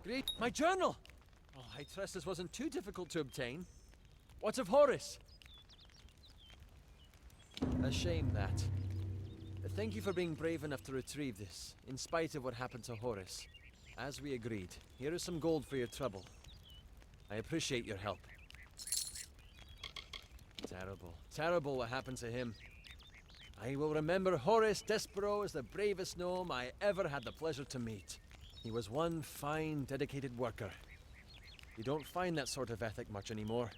Great. My journal! Oh, I trust this wasn't too difficult to obtain. What of Horace? A shame that. Thank you for being brave enough to retrieve this, in spite of what happened to Horace. As we agreed, here is some gold for your trouble. I appreciate your help. Terrible, terrible what happened to him. I will remember Horace Despero as the bravest gnome I ever had the pleasure to meet. He was one fine, dedicated worker. You don't find that sort of ethic much anymore.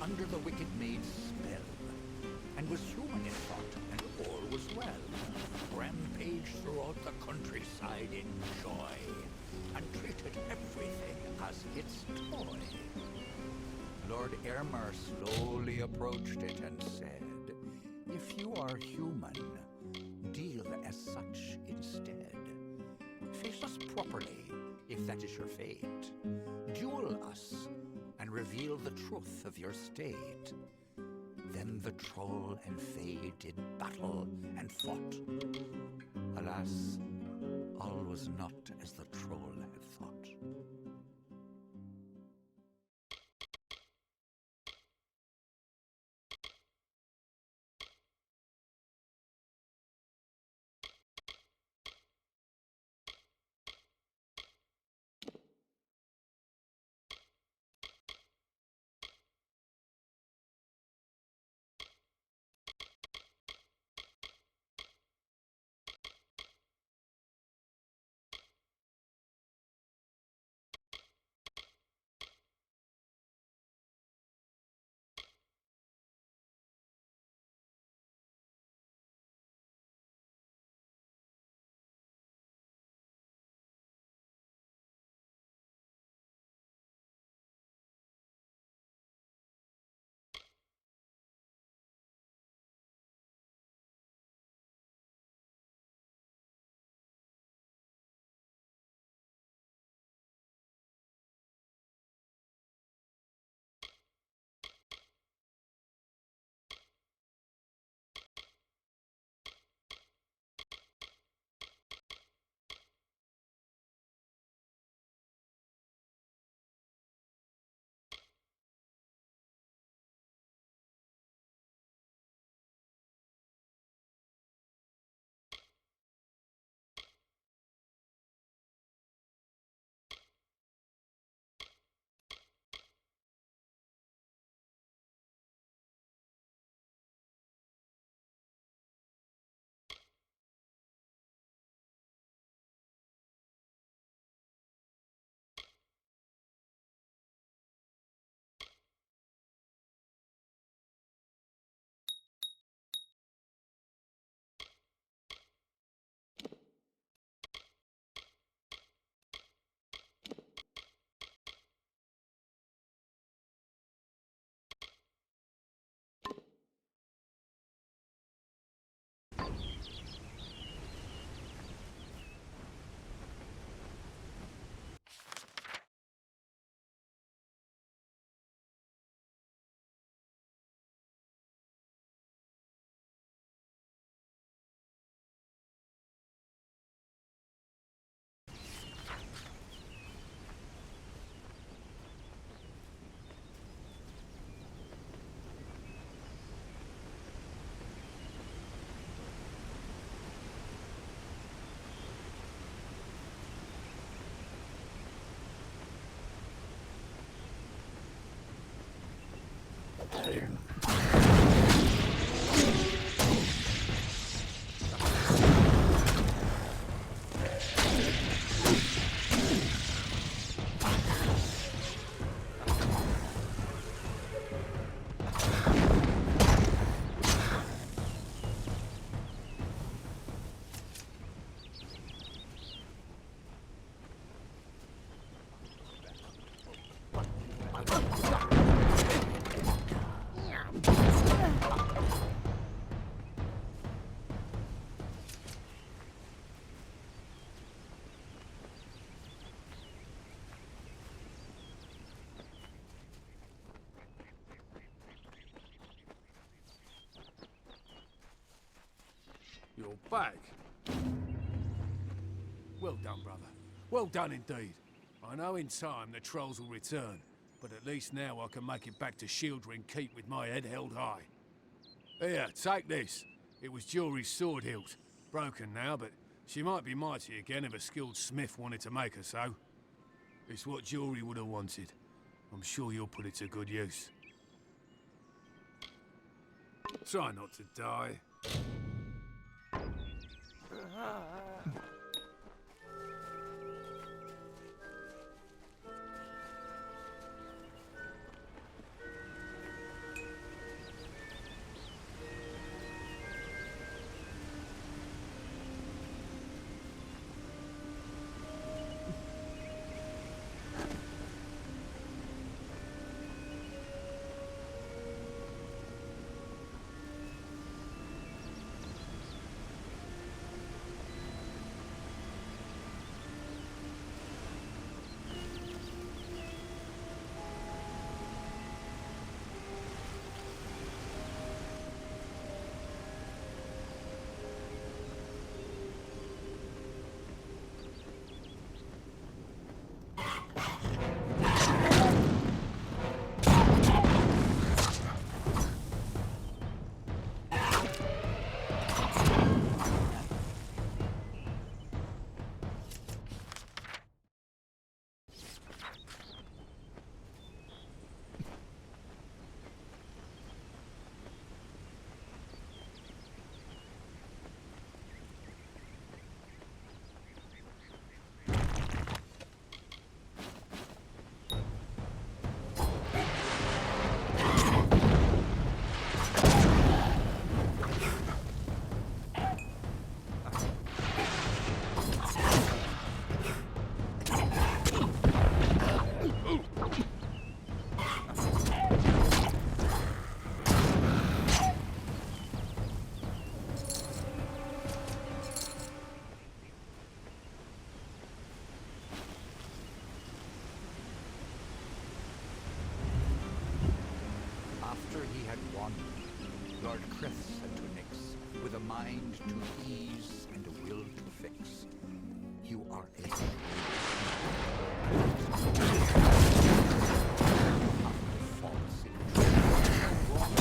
Under the wicked maid's spell, and was human in thought, and all was well. Rampaged throughout the countryside in joy, and treated everything as its toy. Lord Airmer slowly approached it and said, "If you are human, deal as such instead. Face us properly, if that is your fate. Duel us, and reveal the truth of your state." Then the troll and fae did battle and fought. Alas, all was not as the troll had thought. You're back. Well done, brother. Well done indeed. I know in time the trolls will return, but at least now I can make it back to Shieldring Keep with my head held high. Here, take this. It was Jewelry's sword hilt. Broken now, but she might be mighty again if a skilled smith wanted to make her so. It's what Jewelry would have wanted. I'm sure you'll put it to good use. Try not to die. After he had won, Lord Chris said to Nyx, with a mind to ease and a will to fix, "You are a false in wrong.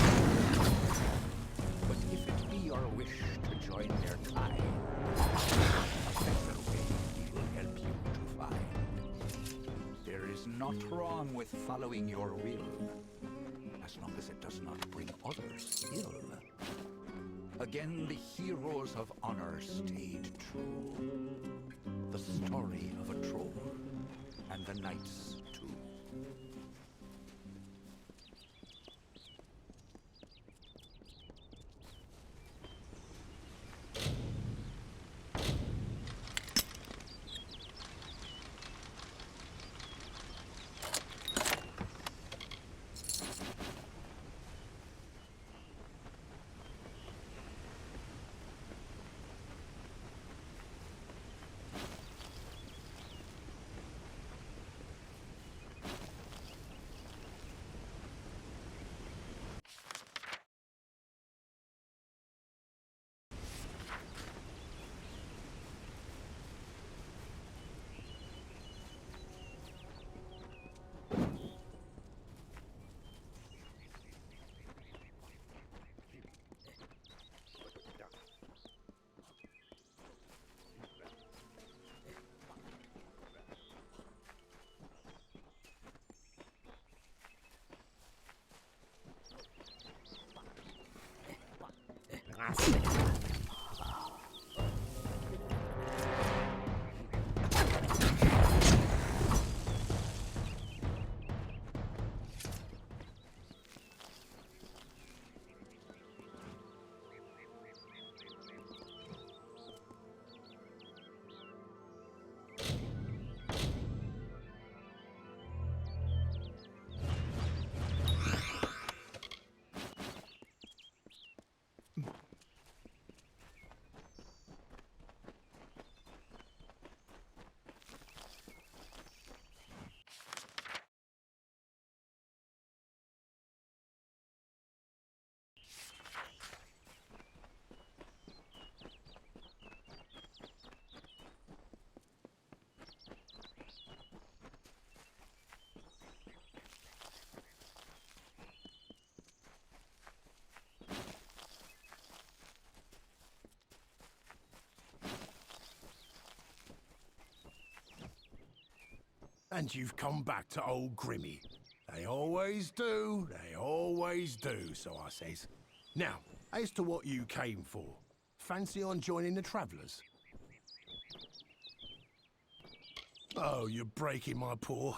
But if it be your wish to join their kind, a better way we will help you to find. There is naught wrong with following your will, as long as it does not bring others ill." Again the heroes of honor stayed true. The story of a troll, and the knights too. And you've come back to old Grimmy. They always do, so I says. Now, as to what you came for, fancy on joining the travellers? Oh, you're breaking my poor...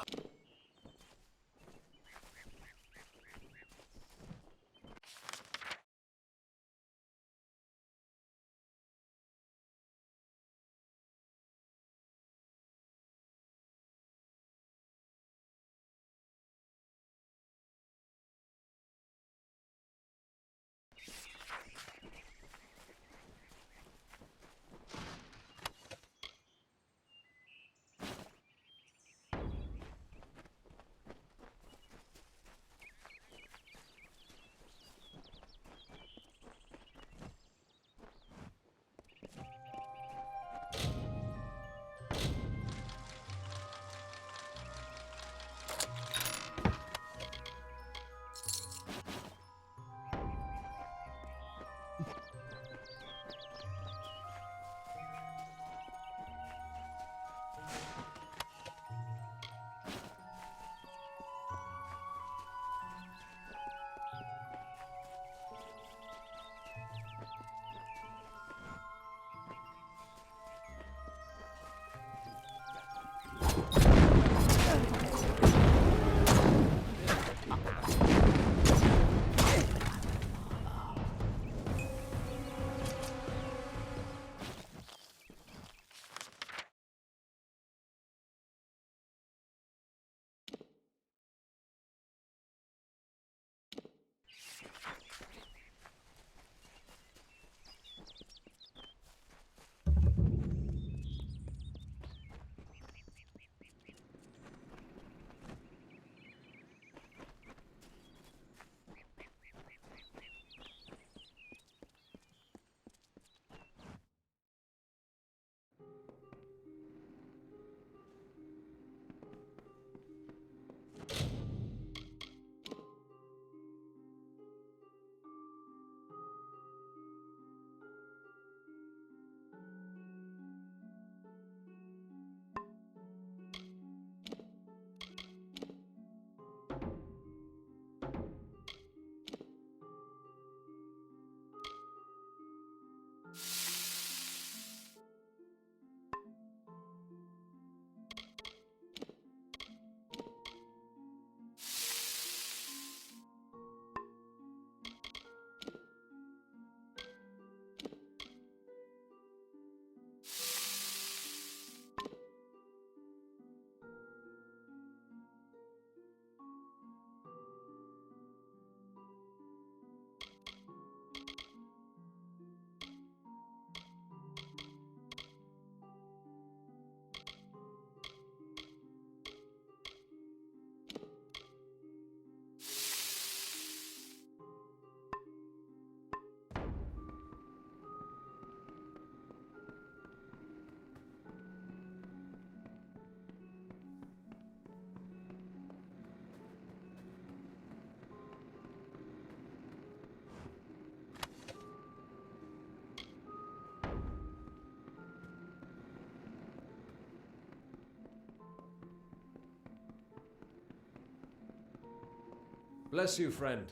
Bless you, friend.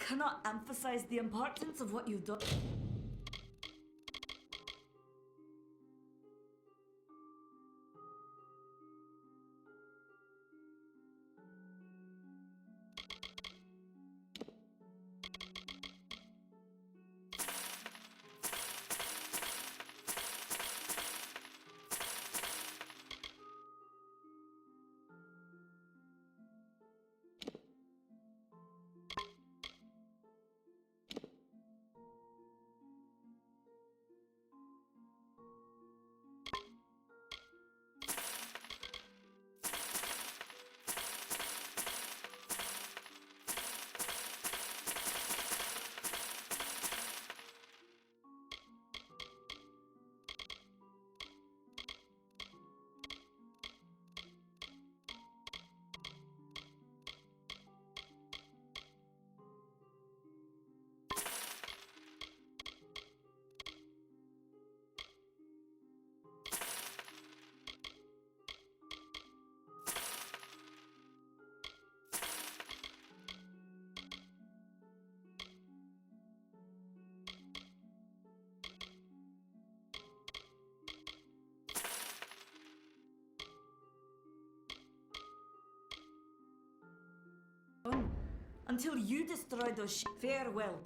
cannot emphasize the importance of what you've done. Until you destroy those farewell.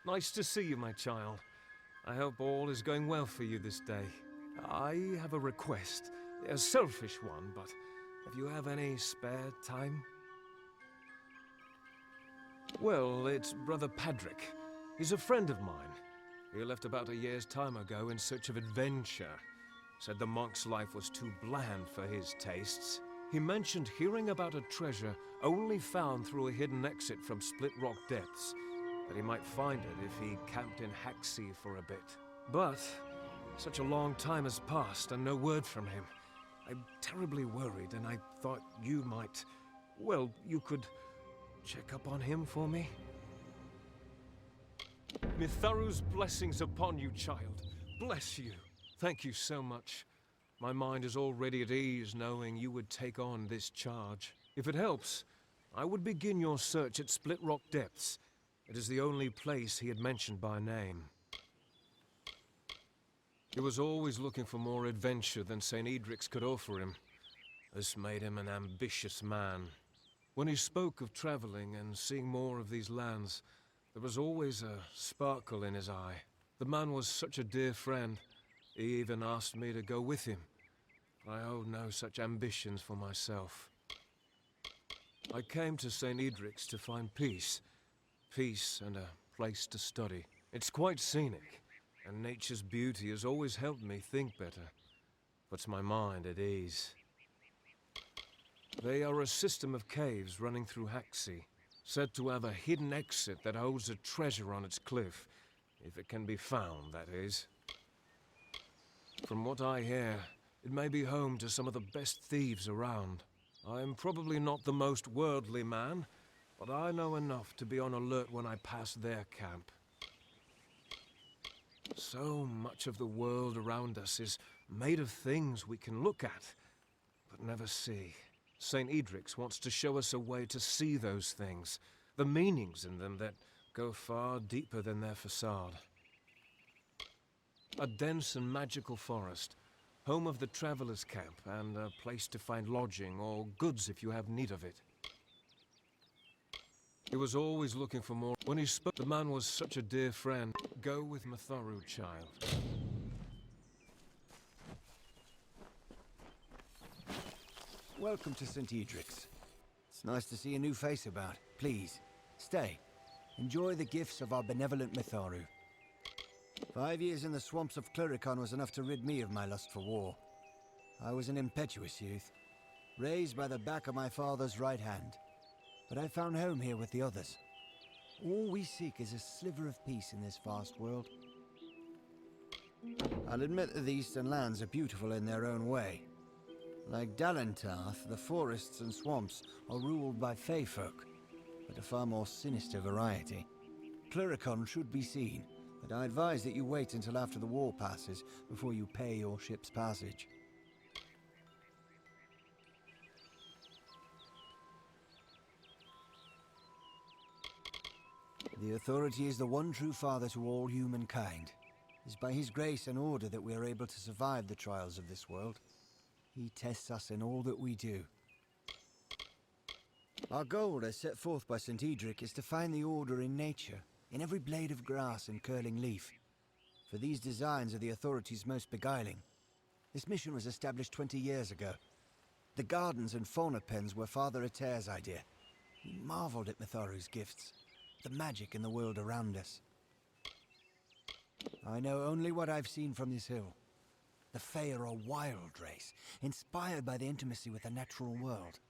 Nice to see you, my child. I hope all is going well for you this day. I have a request. A selfish one, but if you have any spare time? Well, it's Brother Padrick. He's a friend of mine. He left about a year's time ago in search of adventure. Said the monk's life was too bland for his tastes. He mentioned hearing about a treasure only found through a hidden exit from Split Rock Depths, that he might find it if he camped in Hacksea for a bit. But such a long time has passed and no word from him. I'm terribly worried, and I thought you might... well, you could check up on him for me? Mitharu's blessings upon you, child. Bless you. Thank you so much. My mind is already at ease knowing you would take on this charge. If it helps, I would begin your search at Split Rock Depths. It is the only place he had mentioned by name. He was always looking for more adventure than St. Edric's could offer him. This made him an ambitious man. When he spoke of traveling and seeing more of these lands, there was always a sparkle in his eye. The man was such a dear friend. He even asked me to go with him. I hold no such ambitions for myself. I came to St. Edric's to find peace. Peace and a place to study. It's quite scenic, and nature's beauty has always helped me think better. Puts my mind at ease. They are a system of caves running through Hacksea, said to have a hidden exit that holds a treasure on its cliff. If it can be found, that is. From what I hear, it may be home to some of the best thieves around. I am probably not the most worldly man, but I know enough to be on alert when I pass their camp. So much of the world around us is made of things we can look at, but never see. St. Edric's wants to show us a way to see those things, the meanings in them that go far deeper than their facade. A dense and magical forest, home of the travelers' camp, and a place to find lodging or goods if you have need of it. He was always looking for more. When he spoke, the man was such a dear friend. Go with Mitharu, child. Welcome to St. Edric's. It's nice to see a new face about. Please, stay. Enjoy the gifts of our benevolent Mitharu. 5 years in the swamps of Clyricon was enough to rid me of my lust for war. I was an impetuous youth, raised by the back of my father's right hand. But I found home here with the others. All we seek is a sliver of peace in this vast world. I'll admit that the eastern lands are beautiful in their own way. Like Dalentarth, the forests and swamps are ruled by Fey folk, but a far more sinister variety. Clyricon should be seen, but I advise that you wait until after the war passes before you pay your ship's passage. The Authority is the one true father to all humankind. It is by his grace and order that we are able to survive the trials of this world. He tests us in all that we do. Our goal, as set forth by St. Edric, is to find the order in nature, in every blade of grass and curling leaf. For these designs are the Authority's most beguiling. This mission was established 20 years ago. The gardens and fauna pens were Father Eter's idea. He marveled at Mitharu's gifts, the magic in the world around us. I know only what I've seen from this hill. The Fae are a wild race, inspired by the intimacy with the natural world.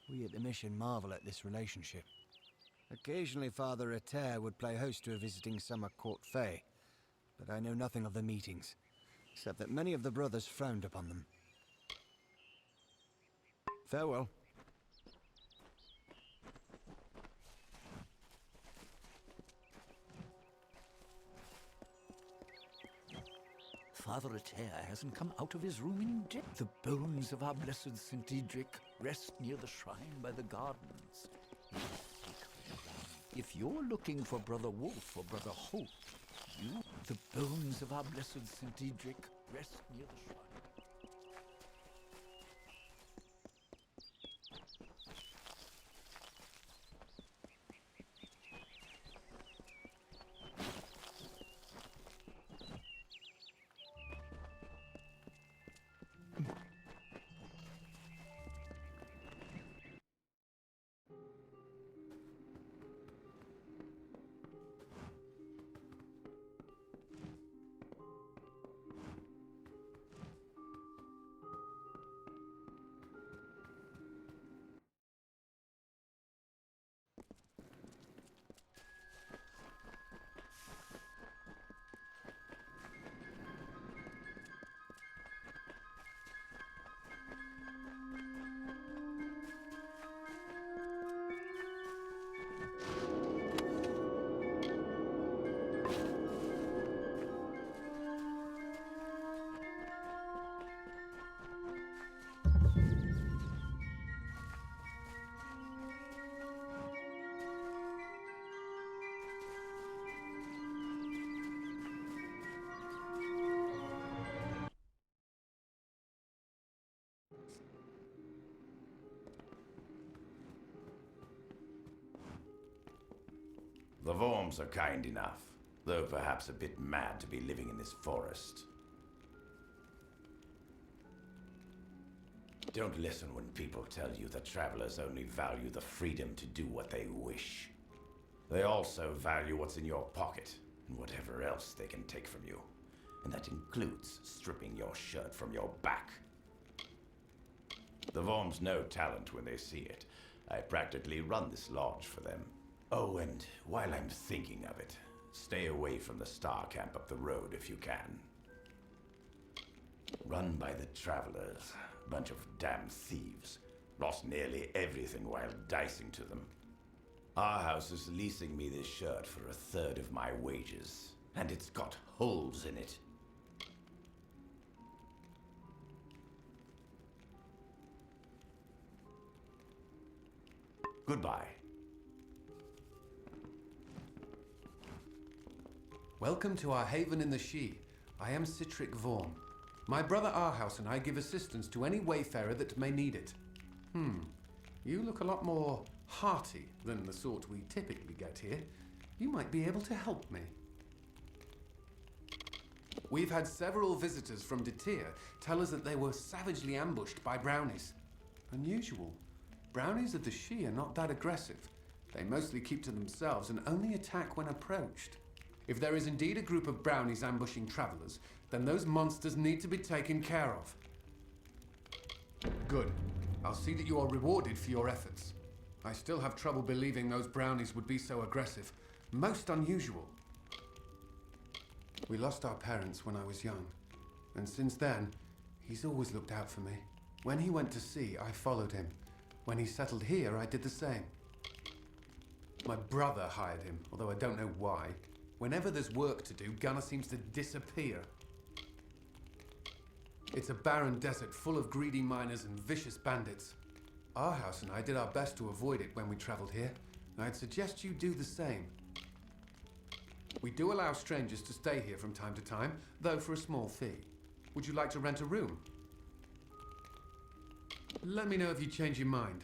We at the mission marvel at this relationship. Occasionally Father Eter would play host to a visiting summer court Fae, but I know nothing of the meetings, except that many of the brothers frowned upon them. Farewell. Father Eter hasn't come out of his room in day. The bones of our blessed St. Edric rest near the shrine by the gardens. If you're looking for Brother Wolf or Brother Hope, the bones of our blessed St. Edric rest near the shrine. Worms are kind enough, though perhaps a bit mad to be living in this forest. Don't listen when people tell you that travelers only value the freedom to do what they wish. They also value what's in your pocket and whatever else they can take from you. And that includes stripping your shirt from your back. The Worms know talent when they see it. I practically run this lodge for them. Oh, and while I'm thinking of it, stay away from the star camp up the road if you can. Run by the travelers. Bunch of damn thieves. Lost nearly everything while dicing to them. Our house is leasing me this shirt for 1/3 of my wages, and it's got holes in it. Goodbye. Welcome to our haven in the She. I am Citric Vorm. My brother Arhaus and I give assistance to any wayfarer that may need it. You look a lot more hearty than the sort we typically get here. You might be able to help me. We've had several visitors from Detir tell us that they were savagely ambushed by brownies. Unusual. Brownies of the She are not that aggressive. They mostly keep to themselves and only attack when approached. If there is indeed a group of brownies ambushing travelers, then those monsters need to be taken care of. Good. I'll see that you are rewarded for your efforts. I still have trouble believing those brownies would be so aggressive. Most unusual. We lost our parents when I was young, and since then, he's always looked out for me. When he went to sea, I followed him. When he settled here, I did the same. My brother hired him, although I don't know why. Whenever there's work to do, Gunnar seems to disappear. It's a barren desert full of greedy miners and vicious bandits. Arhaus and I did our best to avoid it when we traveled here, and I'd suggest you do the same. We do allow strangers to stay here from time to time, though for a small fee. Would you like to rent a room? Let me know if you change your mind.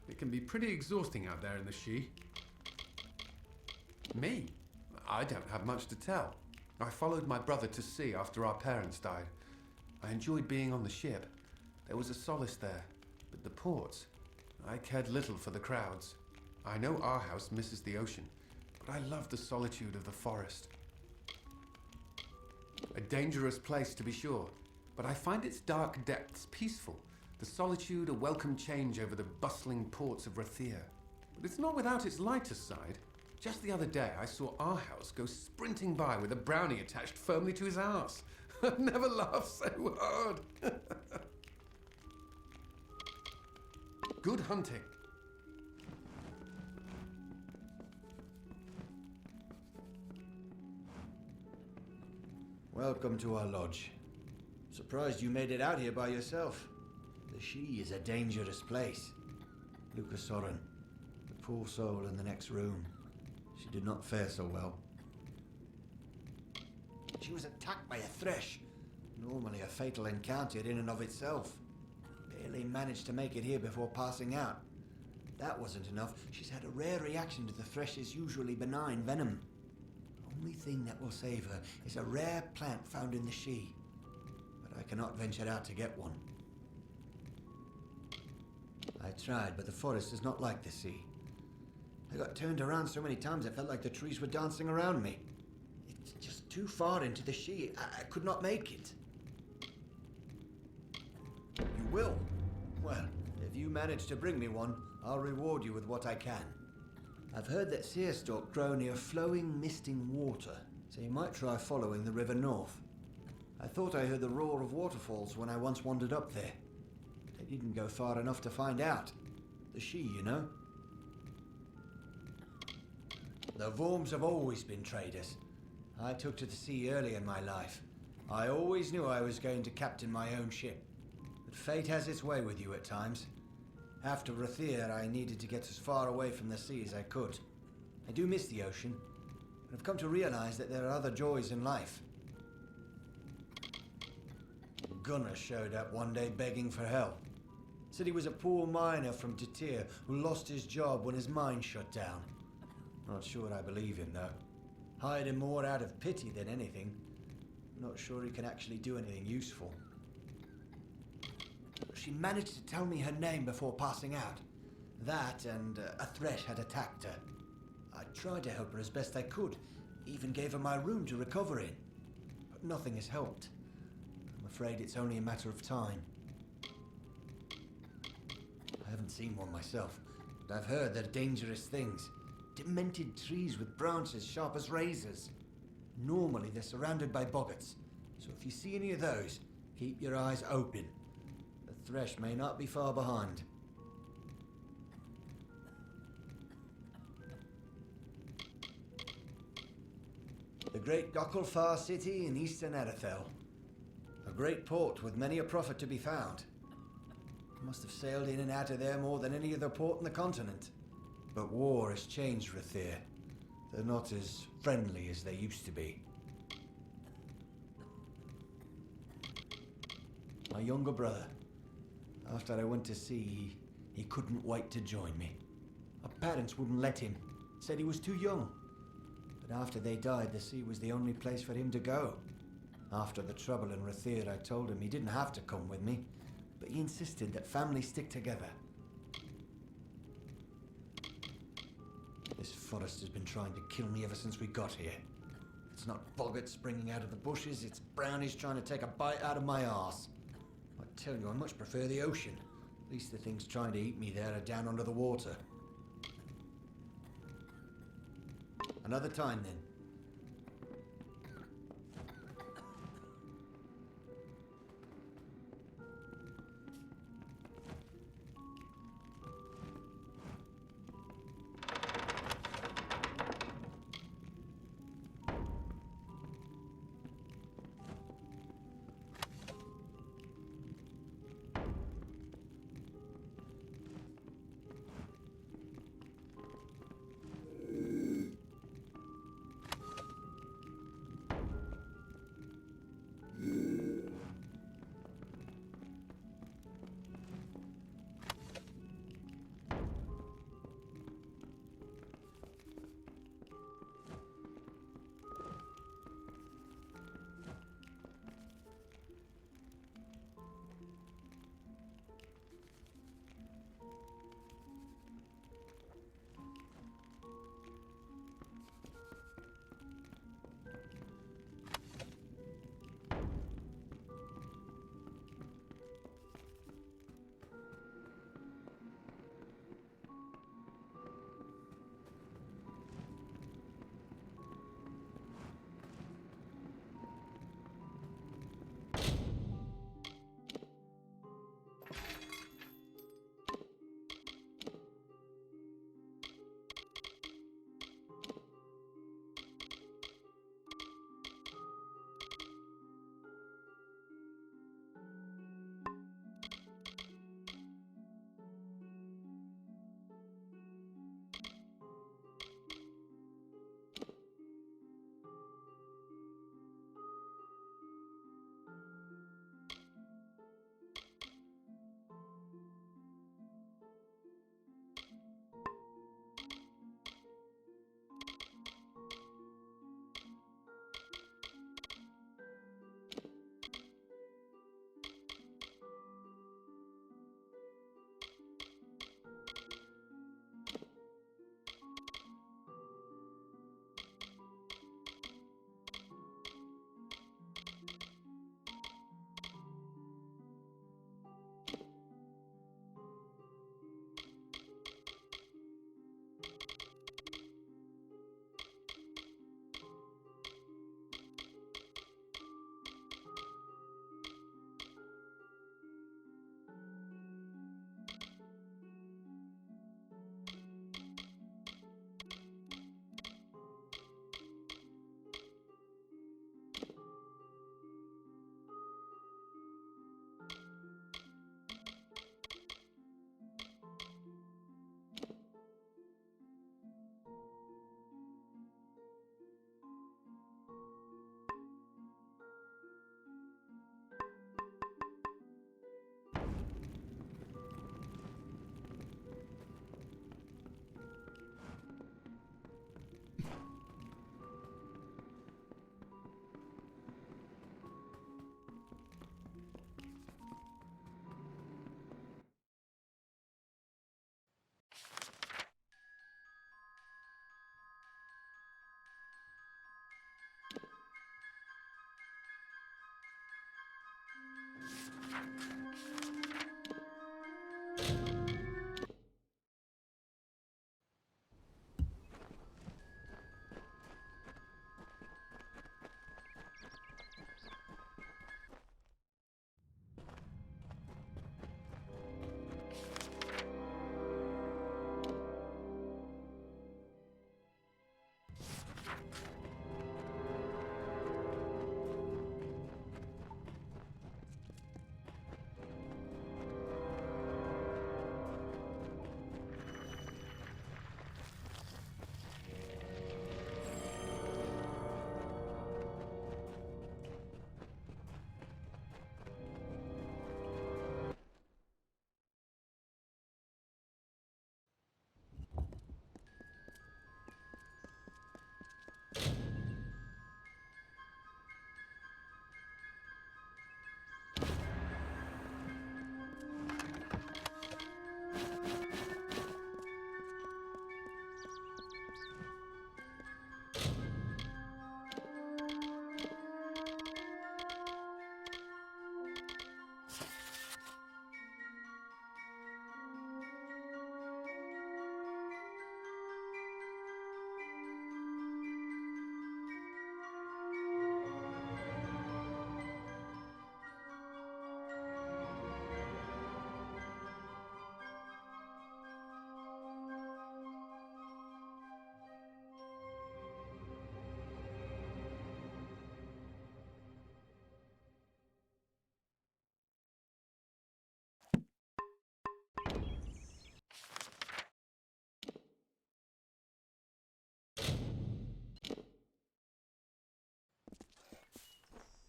It can be pretty exhausting out there in the She. Me? I don't have much to tell. I followed my brother to sea after our parents died. I enjoyed being on the ship. There was a solace there. But the ports, I cared little for the crowds. I know Arhaus misses the ocean, but I love the solitude of the forest. A dangerous place, to be sure, but I find its dark depths peaceful. The solitude a welcome change over the bustling ports of Rathir. But it's not without its lighter side. Just the other day, I saw Arhaus go sprinting by with a brownie attached firmly to his arse. I've never laughed so hard. Good hunting. Welcome to our lodge. Surprised you made it out here by yourself. The She is a dangerous place. Lucas Soren, the poor soul in the next room. She did not fare so well. She was attacked by a thresh. Normally a fatal encounter in and of itself. Barely managed to make it here before passing out. That wasn't enough. She's had a rare reaction to the thresh's usually benign venom. Only thing that will save her is a rare plant found in the She. But I cannot venture out to get one. I tried, but the forest is not like the sea. I got turned around so many times I felt like the trees were dancing around me. It's just too far into the She. I could not make it. You will? Well, if you manage to bring me one, I'll reward you with what I can. I've heard that seerstalk grow near flowing, misting water, so you might try following the river north. I thought I heard the roar of waterfalls when I once wandered up there. I didn't go far enough to find out. The She, you know. The Worms have always been traders. I took to the sea early in my life. I always knew I was going to captain my own ship. But fate has its way with you at times. After Rathir, I needed to get as far away from the sea as I could. I do miss the ocean, but I've come to realize that there are other joys in life. Gunnar showed up one day begging for help. Said he was a poor miner from Detir who lost his job when his mine shut down. Not sure I believe him, though. Hired him more out of pity than anything. Not sure he can actually do anything useful. She managed to tell me her name before passing out. That and a threat had attacked her. I tried to help her as best I could, even gave her my room to recover in. But nothing has helped. I'm afraid it's only a matter of time. I haven't seen one myself, but I've heard they're dangerous things. Demented trees with branches sharp as razors. Normally they're surrounded by boggarts, so if you see any of those, keep your eyes open. The thresh may not be far behind. The great Gokkulfar city in eastern Erethel. A great port with many a profit to be found. Must have sailed in and out of there more than any other port in the continent. But war has changed Rathir. They're not as friendly as they used to be. My younger brother. After I went to sea, he couldn't wait to join me. Our parents wouldn't let him. Said he was too young. But after they died, the sea was the only place for him to go. After the trouble in Rathir, I told him he didn't have to come with me, but he insisted that families stick together. This forest has been trying to kill me ever since we got here. It's not boggarts springing out of the bushes, it's brownies trying to take a bite out of my arse. I tell you, I much prefer the ocean. At least the things trying to eat me there are down under the water. Another time, then.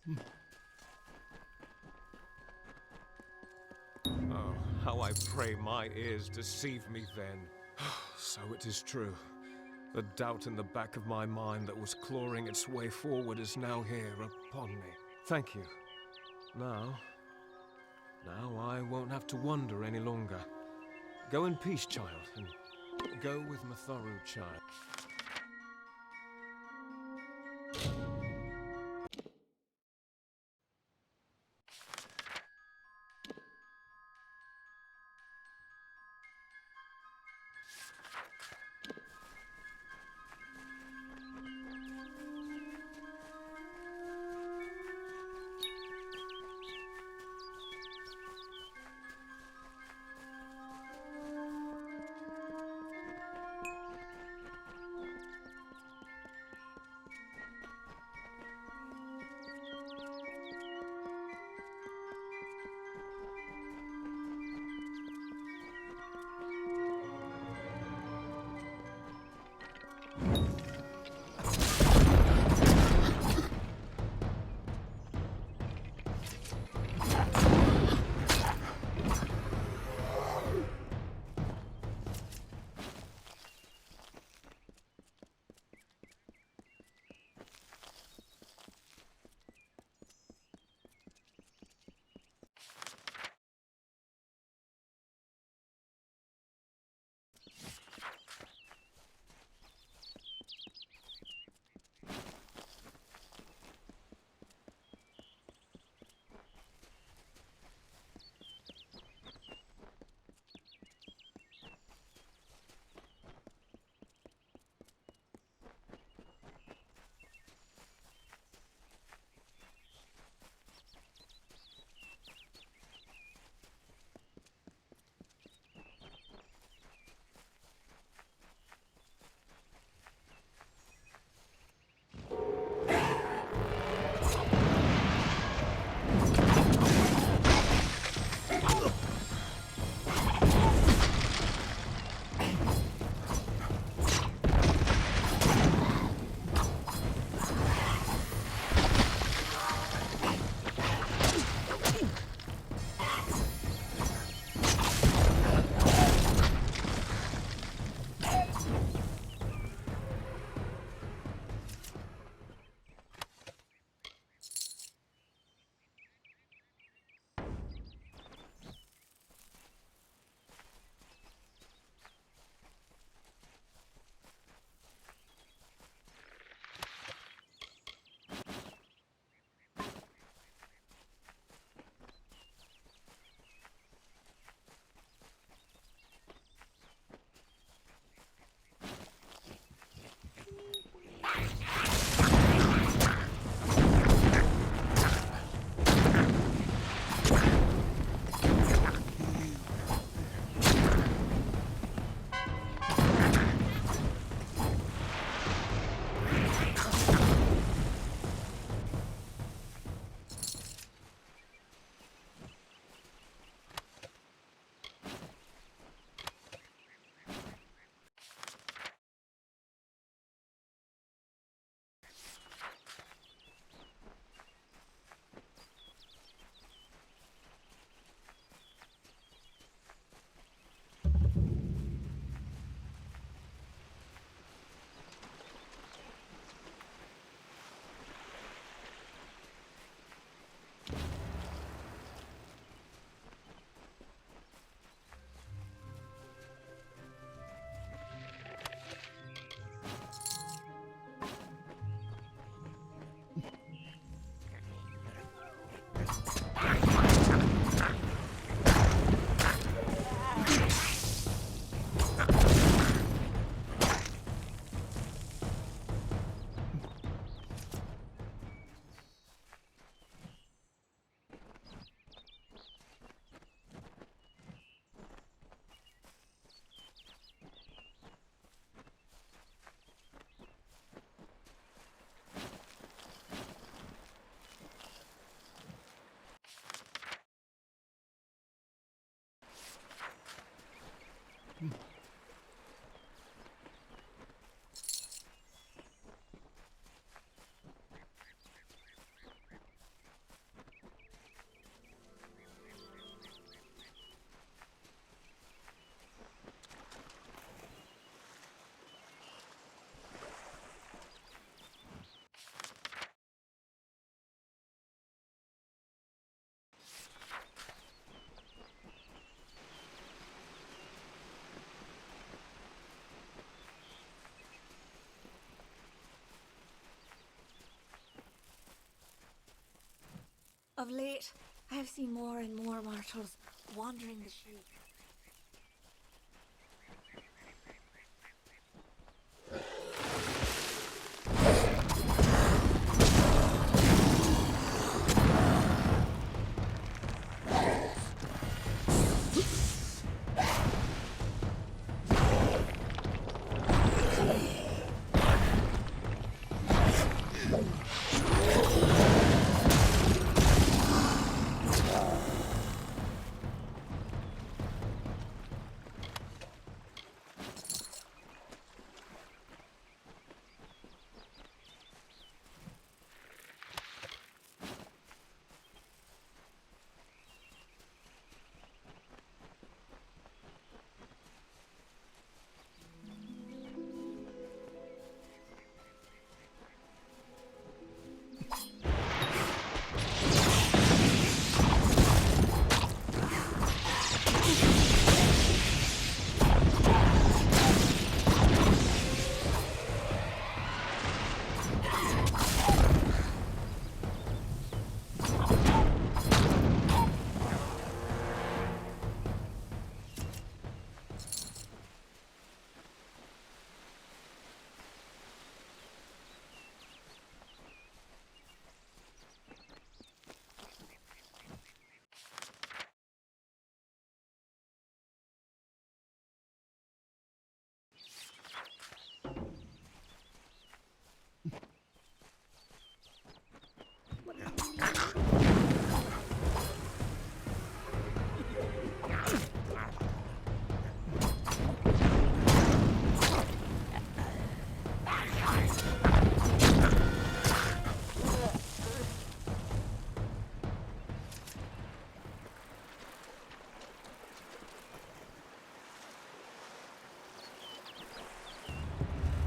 Oh, how I pray my ears deceive me then. So it is true. The doubt in the back of my mind that was clawing its way forward is now here upon me. Thank you. Now I won't have to wonder any longer. Go in peace, child, and go with Matharu, child. Of late, I have seen more and more mortals wandering the sea.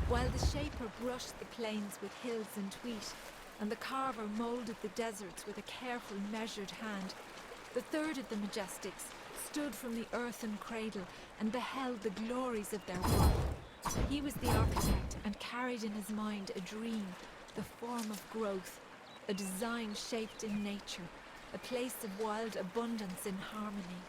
While the shaper brushed the plains with hills and wheat, and the carver moulded the deserts with a careful, measured hand, the third of the Majestics stood from the earthen cradle and beheld the glories of their work. He was the architect and carried in his mind a dream, the form of growth, a design shaped in nature, a place of wild abundance in harmony.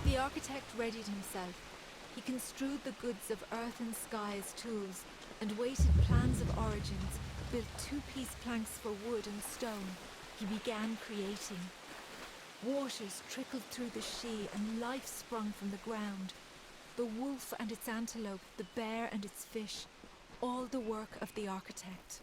The architect readied himself, he construed the goods of earth and sky as tools, and weighted plans of origins, built two-piece planks for wood and stone. He began creating. Waters trickled through the Shee, and life sprung from the ground. The wolf and its antelope, the bear and its fish, all the work of the architect.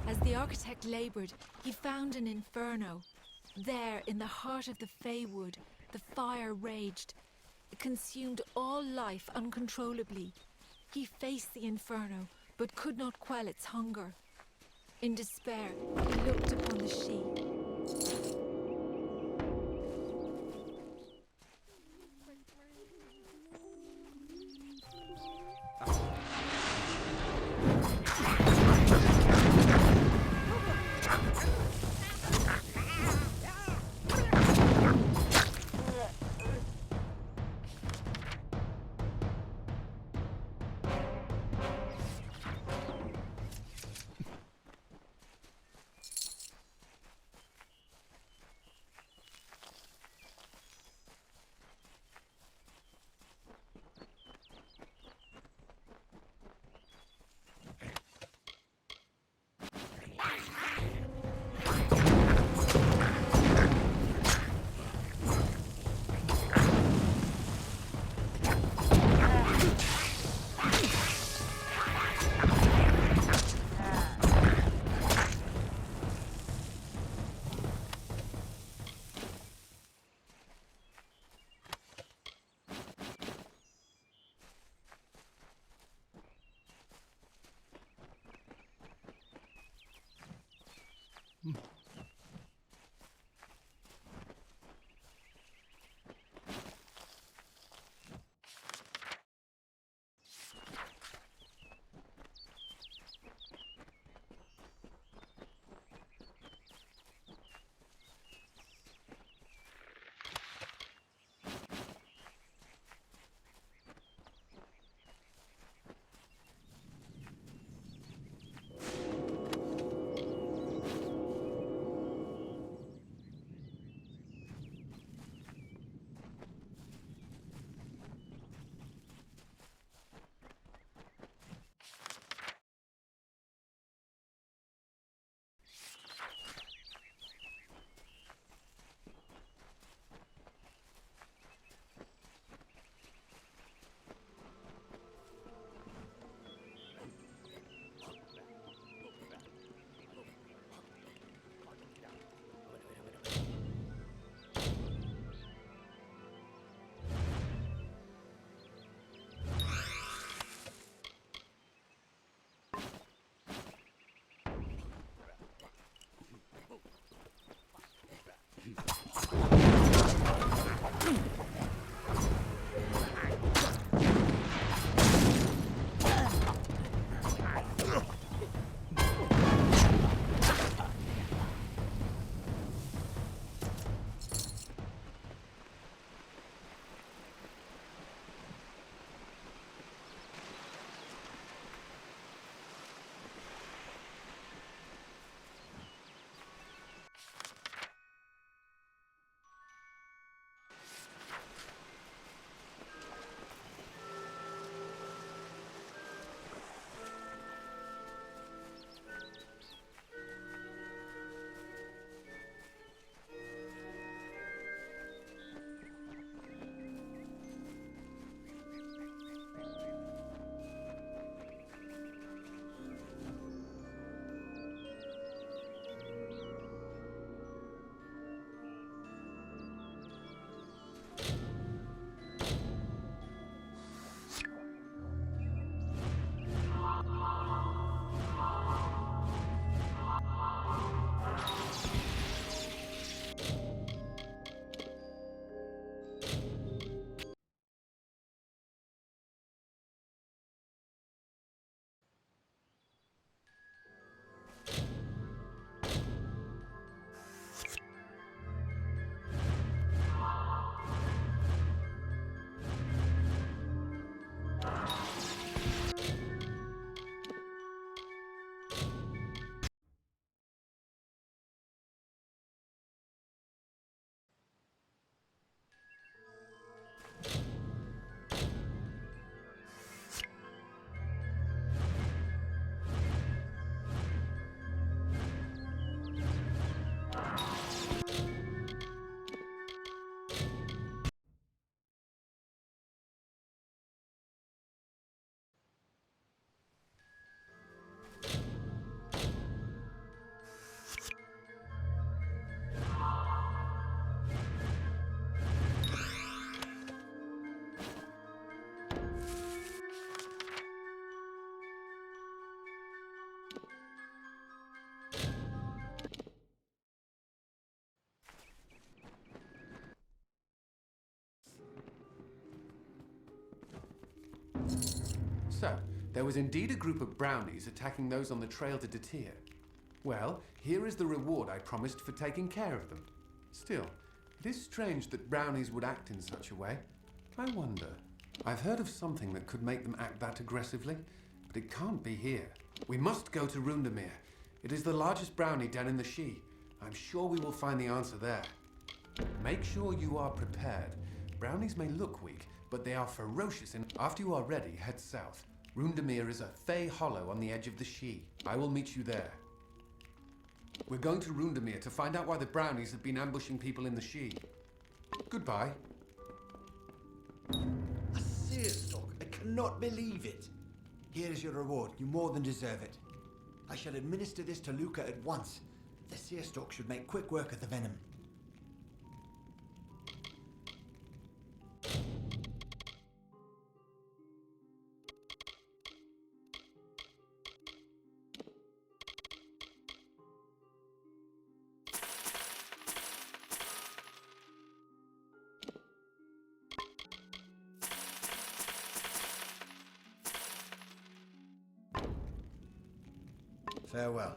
As the architect laboured, he found an inferno. There, in the heart of the Feywood, the fire raged. It consumed all life uncontrollably. He faced the inferno, but could not quell its hunger. In despair, he looked upon the Shee. So, there was indeed a group of brownies attacking those on the trail to Detir. Well, here is the reward I promised for taking care of them. Still, it is strange that brownies would act in such a way. I wonder. I've heard of something that could make them act that aggressively, but it can't be here. We must go to Rundemir. It is the largest brownie den in the Shi. I'm sure we will find the answer there. Make sure you are prepared. Brownies may look weak, but they are ferocious, and after you are ready, head south. Rundemir is a Fey hollow on the edge of the Shi. I will meet you there. We're going to Rundemir to find out why the brownies have been ambushing people in the Shi. Goodbye. A seer stalk. I cannot believe it. Here is your reward. You more than deserve it. I shall administer this to Luca at once. The seer stalk should make quick work of the venom. Farewell.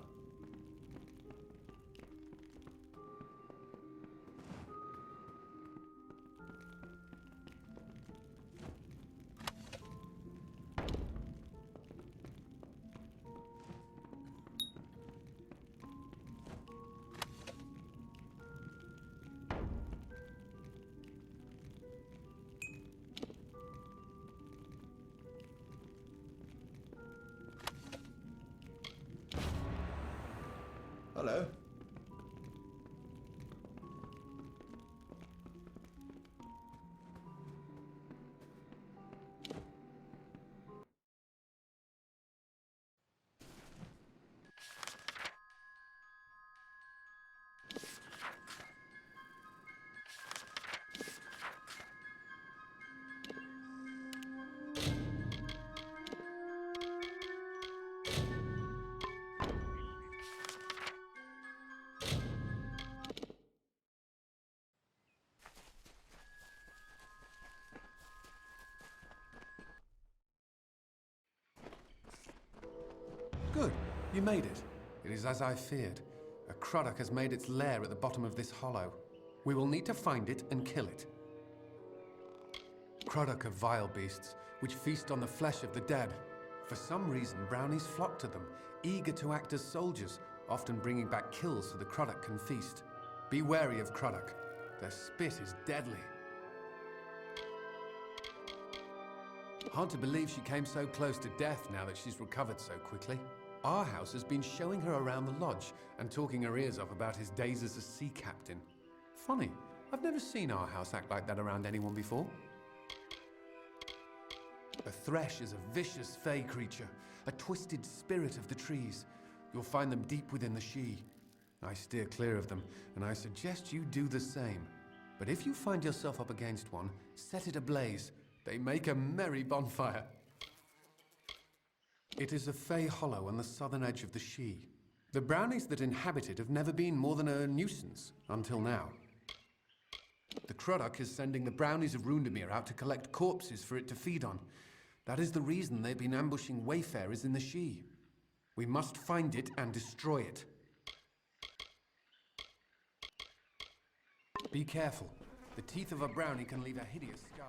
Hello. Good. You made it. It is as I feared. A Croddock has made its lair at the bottom of this hollow. We will need to find it and kill it. Croddock are vile beasts, which feast on the flesh of the dead. For some reason, brownies flock to them, eager to act as soldiers, often bringing back kills so the Croddock can feast. Be wary of Croddock. Their spit is deadly. Hard to believe she came so close to death now that she's recovered so quickly. Our house has been showing her around the lodge and talking her ears off about his days as a sea captain. Funny, I've never seen our house act like that around anyone before. A thresh is a vicious fey creature, a twisted spirit of the trees. You'll find them deep within the Shi. I steer clear of them, and I suggest you do the same. But if you find yourself up against one, set it ablaze. They make a merry bonfire. It is a Fey hollow on the southern edge of the Shi. The brownies that inhabit it have never been more than a nuisance, until now. The Croddock is sending the brownies of Rundemir out to collect corpses for it to feed on. That is the reason they've been ambushing wayfarers in the Shi. We must find it and destroy it. Be careful. The teeth of a brownie can leave a hideous scar.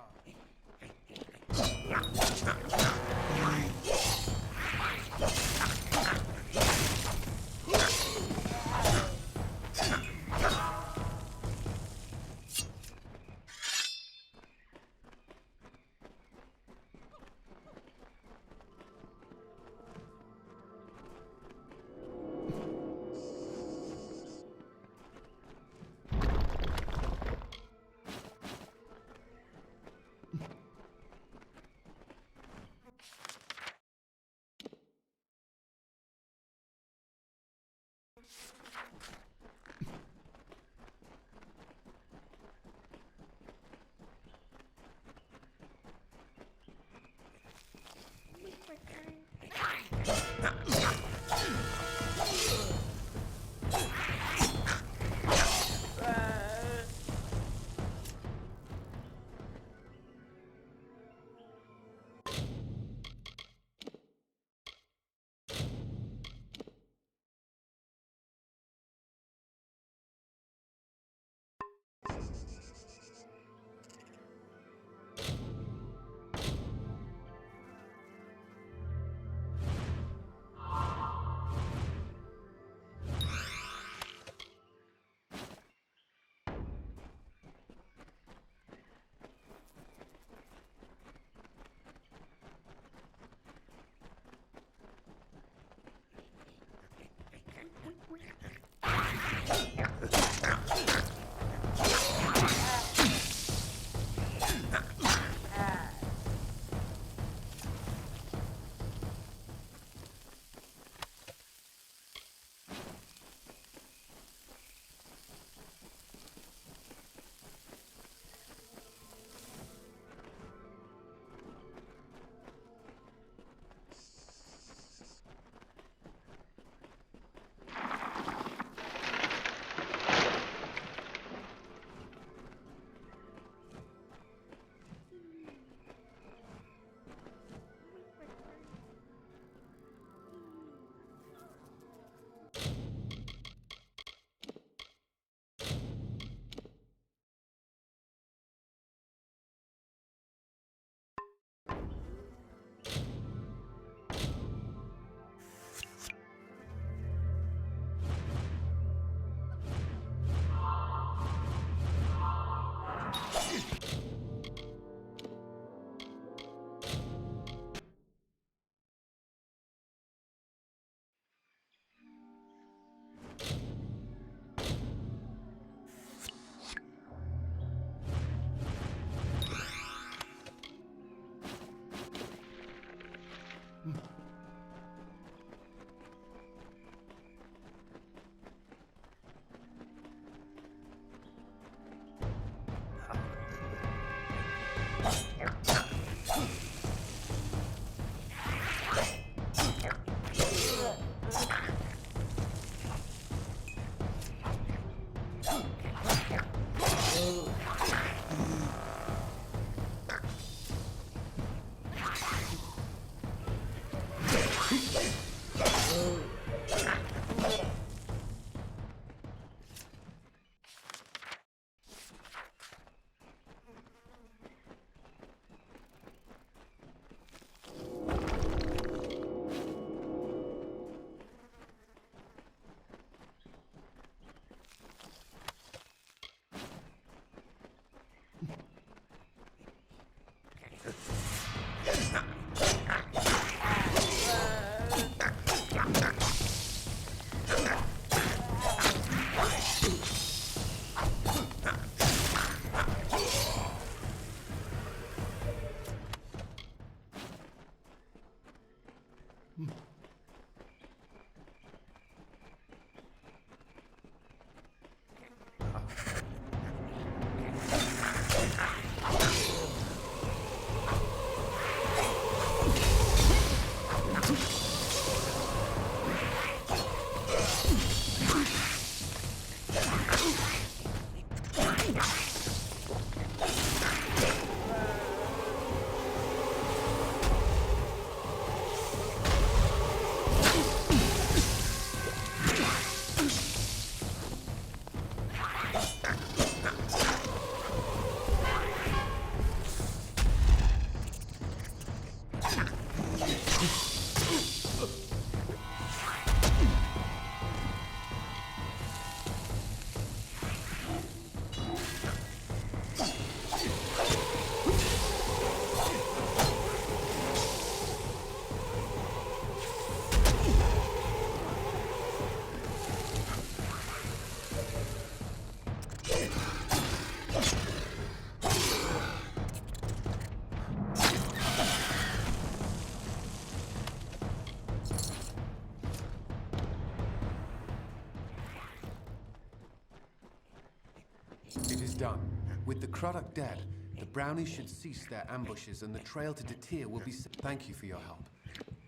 done. With the Croddock dead, the brownies should cease their ambushes and the trail to Detir will be... Thank you for your help.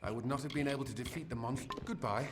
I would not have been able to defeat the monster. Goodbye.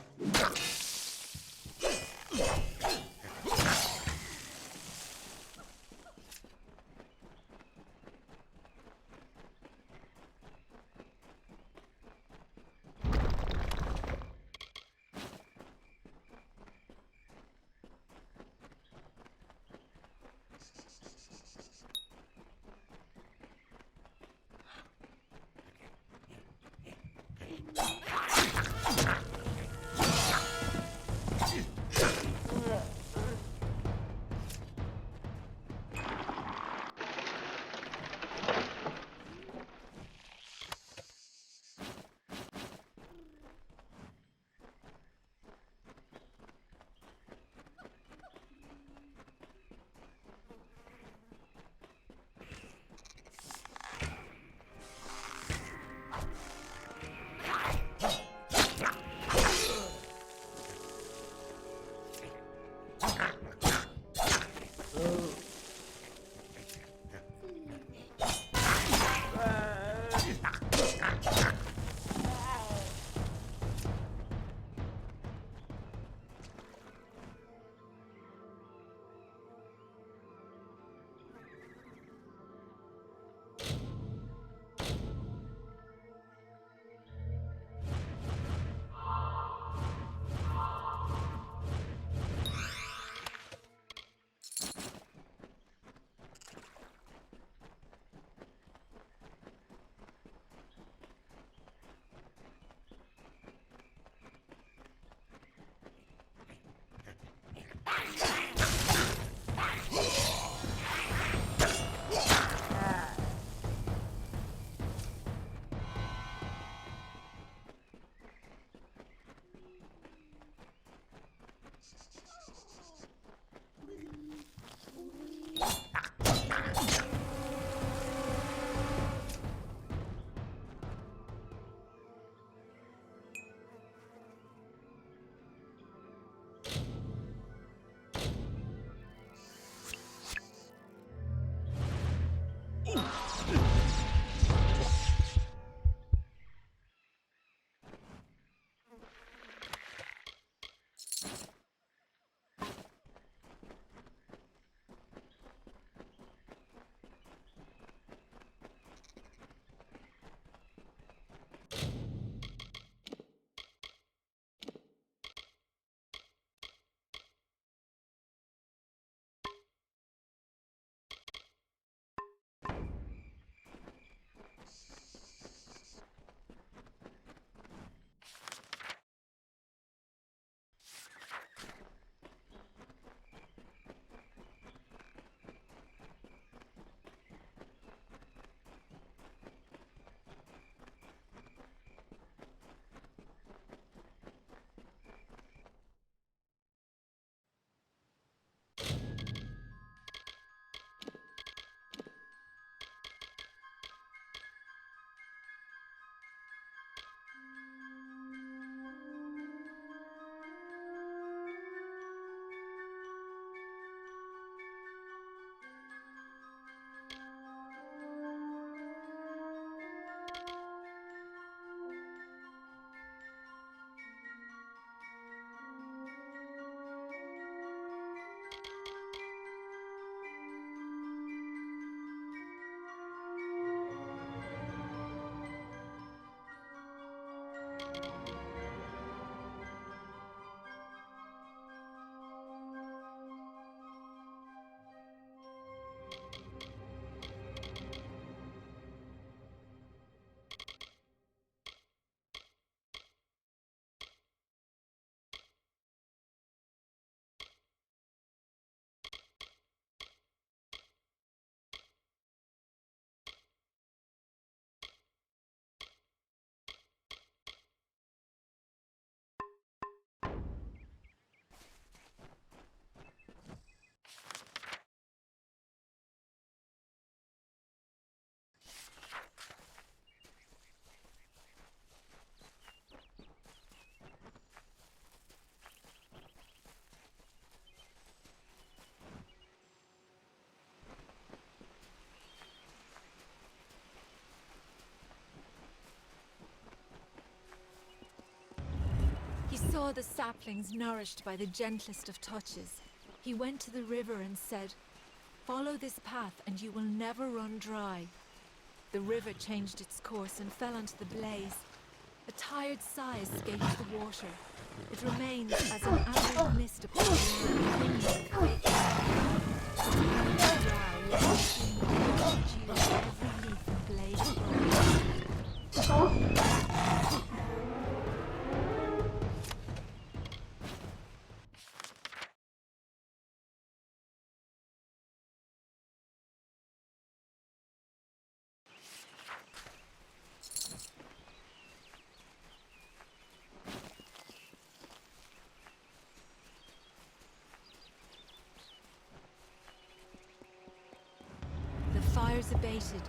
saw the saplings nourished by the gentlest of touches, he went to the river and said, "Follow this path and you will never run dry." The river changed its course and fell onto the blaze. A tired sigh escaped the water. It remained as an amber mist upon the land, clinging with faith. Its brow lay between the dew of every leaf and blade of grass. The fires abated,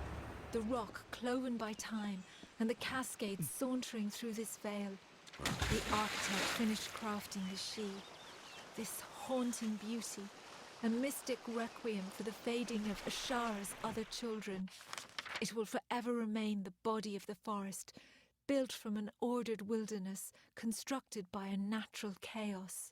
the rock cloven by time, and the cascades sauntering through this vale. The architect finished crafting the she, this haunting beauty, a mystic requiem for the fading of Ashar's other children. It will forever remain the body of the forest, built from an ordered wilderness, constructed by a natural chaos.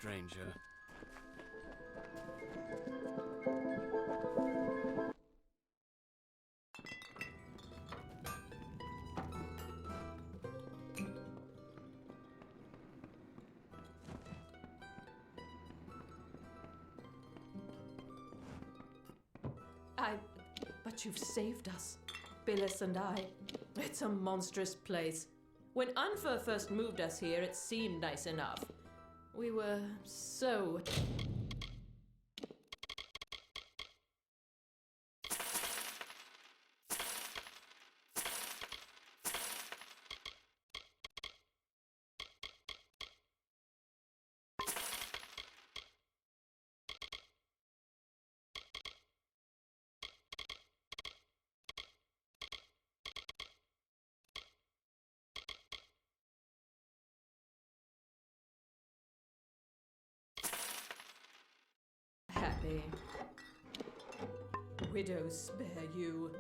stranger. But you've saved us, Billis and I. It's a monstrous place. When Unfer first moved us here, it seemed nice enough. We were so... happy. Widows spare you.